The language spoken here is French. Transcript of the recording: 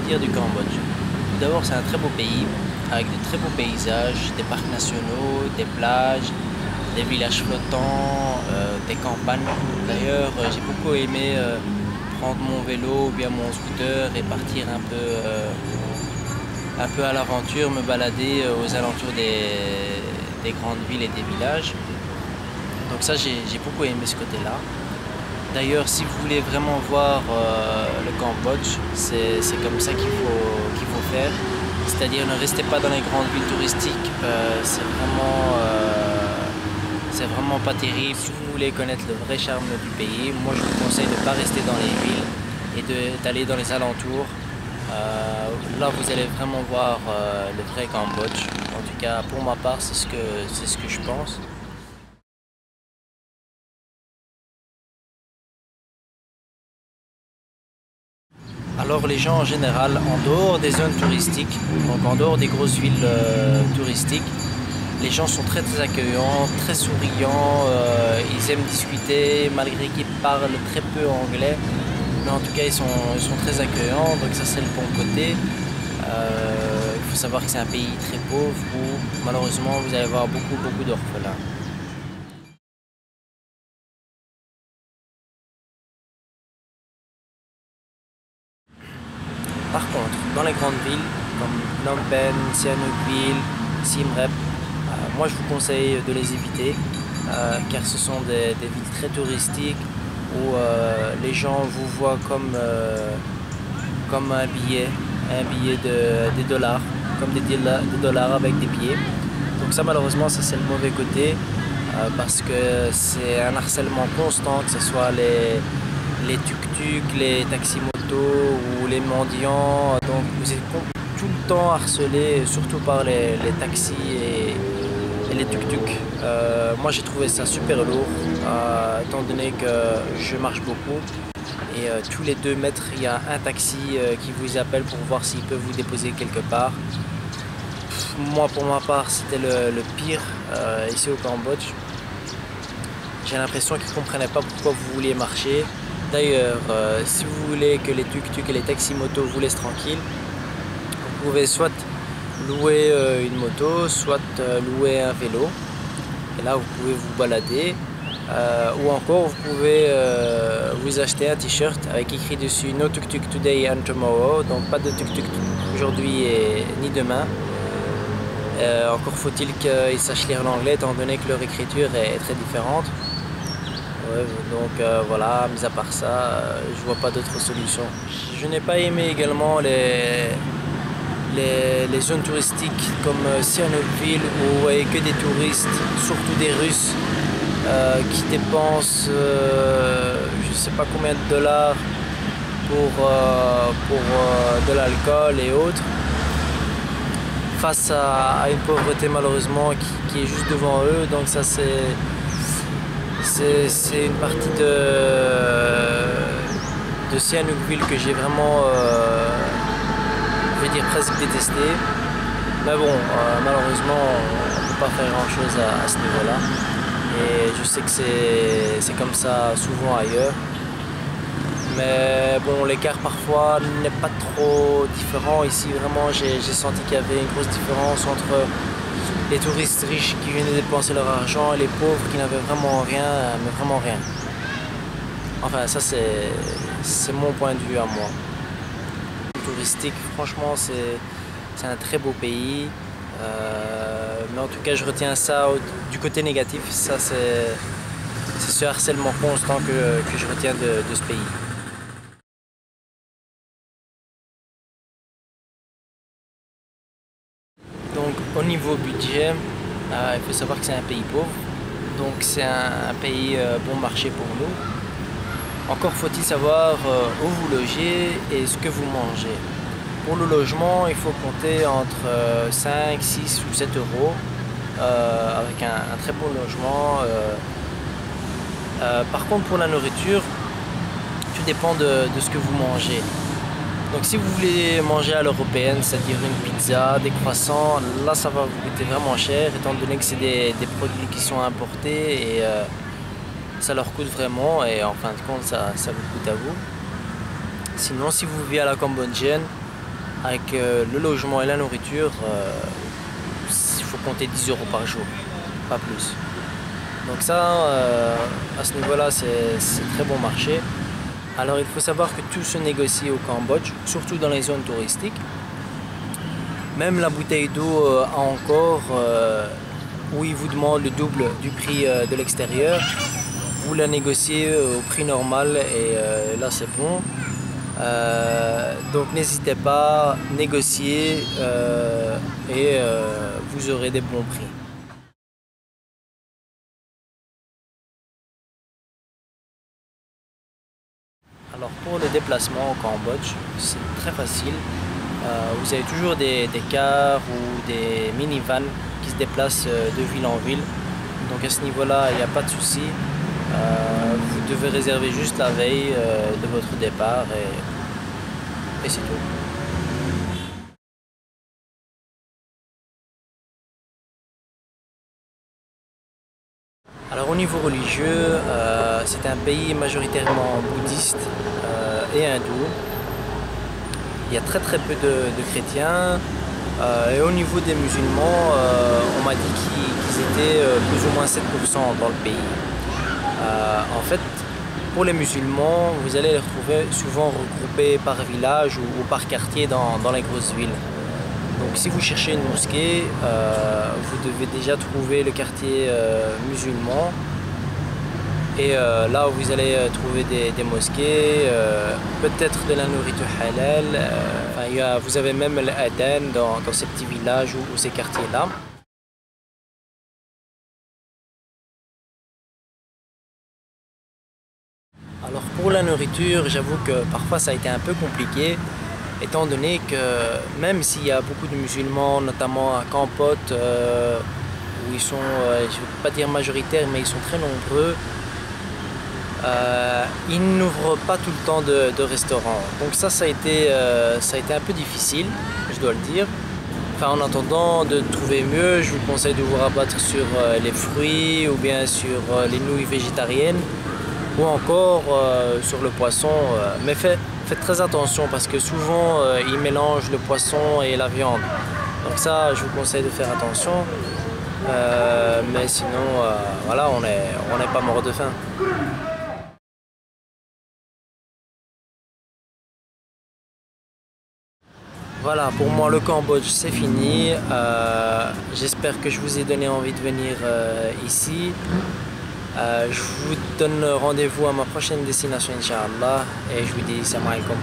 dire du Cambodge? Tout d'abord, c'est un très beau pays, avec de très beaux paysages, des parcs nationaux, des plages, des villages flottants, des campagnes. D'ailleurs, j'ai beaucoup aimé prendre mon vélo ou bien mon scooter et partir un peu à l'aventure, me balader aux alentours des grandes villes et des villages. Donc ça, j'ai beaucoup aimé ce côté-là. D'ailleurs, si vous voulez vraiment voir le Cambodge, c'est comme ça qu'il faut faire. C'est-à-dire ne restez pas dans les grandes villes touristiques, c'est vraiment pas terrible. Si vous voulez connaître le vrai charme du pays, moi je vous conseille de ne pas rester dans les villes et d'aller dans les alentours. Là vous allez vraiment voir le vrai Cambodge. En tout cas pour ma part c'est ce que je pense. Alors les gens en général, en dehors des zones touristiques, donc en dehors des grosses villes touristiques, les gens sont très accueillants, très souriants, ils aiment discuter malgré qu'ils parlent très peu anglais. Mais en tout cas ils sont très accueillants, donc ça c'est le bon côté. Il faut savoir que c'est un pays très pauvre où malheureusement vous allez avoir beaucoup d'orphelins. Par contre, dans les grandes villes comme Phnom Penh, Sihanoukville, Siem Reap, moi je vous conseille de les éviter car ce sont des villes très touristiques où les gens vous voient comme un billet des dollars, comme des dollars avec des billets. Donc ça malheureusement ça c'est le mauvais côté parce que c'est un harcèlement constant, que ce soit les tuk-tuk, les taxis-motos ou les mendiants. Donc vous êtes tout le temps harcelé, surtout par les taxis et les tuk-tuk. Moi j'ai trouvé ça super lourd, étant donné que je marche beaucoup. Et tous les 2 mètres, il y a un taxi qui vous appelle pour voir s'il peut vous déposer quelque part. Moi pour ma part c'était le pire ici au Cambodge. J'ai l'impression qu'ils ne comprenaient pas pourquoi vous vouliez marcher. D'ailleurs, si vous voulez que les tuk-tuk et les taxis-motos vous laissent tranquille, vous pouvez soit louer une moto, soit louer un vélo. Et là, vous pouvez vous balader. Ou encore, vous pouvez vous acheter un t-shirt avec écrit dessus No tuk-tuk today and tomorrow. Donc pas de tuk-tuk aujourd'hui ni demain. Encore faut-il qu'ils sachent lire l'anglais étant donné que leur écriture est très différente. Ouais, donc voilà, mis à part ça, je vois pas d'autre solution. Je n'ai pas aimé également les zones touristiques comme Sihanoukville où vous voyez que des touristes, surtout des Russes, qui dépensent je sais pas combien de dollars pour de l'alcool et autres, face à une pauvreté malheureusement qui est juste devant eux. Donc ça c'est une partie de Sihanoukville que j'ai vraiment, je vais dire presque détesté. Mais bon, malheureusement, on ne peut pas faire grand chose à ce niveau-là. Et je sais que c'est comme ça souvent ailleurs. Mais bon, l'écart parfois n'est pas trop différent. Ici, vraiment, j'ai senti qu'il y avait une grosse différence entre les touristes riches qui venaient dépenser leur argent et les pauvres qui n'avaient vraiment rien, mais vraiment rien. Enfin, ça c'est mon point de vue à moi. Touristique, franchement, c'est un très beau pays. Mais en tout cas, je retiens ça du côté négatif. Ça, c'est ce harcèlement constant que je retiens de ce pays. Donc au niveau budget, il faut savoir que c'est un pays pauvre, donc c'est un pays bon marché pour nous. Encore faut-il savoir où vous logez et ce que vous mangez. Pour le logement, il faut compter entre 5, 6 ou 7 euros avec un très bon logement. Par contre pour la nourriture, tout dépend de ce que vous mangez. Donc si vous voulez manger à l'européenne, c'est-à-dire une pizza, des croissants, là ça va vous coûter vraiment cher étant donné que c'est des produits qui sont importés et ça leur coûte vraiment et en fin de compte ça vous coûte à vous. Sinon si vous vivez à la cambodgienne, Avec le logement et la nourriture, il faut compter 10 € par jour, pas plus. Donc ça, à ce niveau-là, c'est très bon marché. Alors il faut savoir que tout se négocie au Cambodge, surtout dans les zones touristiques. Même la bouteille d'eau à Angkor, où ils vous demandent le double du prix de l'extérieur, vous la négociez au prix normal et là c'est bon. Donc n'hésitez pas, négocier et vous aurez des bons prix. Alors pour le déplacement au Cambodge, c'est très facile. Vous avez toujours des cars ou des minivans qui se déplacent de ville en ville. Donc à ce niveau-là, il n'y a pas de souci. Vous devez réserver juste la veille de votre départ et c'est tout. Alors au niveau religieux, c'est un pays majoritairement bouddhiste et hindou. Il y a très peu de chrétiens. Et au niveau des musulmans, on m'a dit qu'ils étaient plus ou moins 7% dans le pays. En fait, pour les musulmans, vous allez les retrouver souvent regroupés par village ou par quartier dans les grosses villes. Donc si vous cherchez une mosquée, vous devez déjà trouver le quartier musulman. Et là vous allez trouver des mosquées, peut-être de la nourriture halal. Vous avez même l'adhan dans ces petits villages ou ces quartiers-là. Alors pour la nourriture, j'avoue que parfois ça a été un peu compliqué, étant donné que même s'il y a beaucoup de musulmans, notamment à Kampot, où ils sont, je ne veux pas dire majoritaires, mais ils sont très nombreux, ils n'ouvrent pas tout le temps de restaurants. Donc ça a été un peu difficile, je dois le dire. Enfin, en attendant de trouver mieux, je vous conseille de vous rabattre sur les fruits ou bien sur les nouilles végétariennes ou encore sur le poisson. Mais faites très attention parce que souvent ils mélangent le poisson et la viande. Donc ça, je vous conseille de faire attention. Mais sinon, voilà, on n'est pas mort de faim. Voilà, pour moi le Cambodge c'est fini. J'espère que je vous ai donné envie de venir ici. Je vous donne rendez-vous à ma prochaine destination, Inch'Allah, et je vous dis salam alaikum.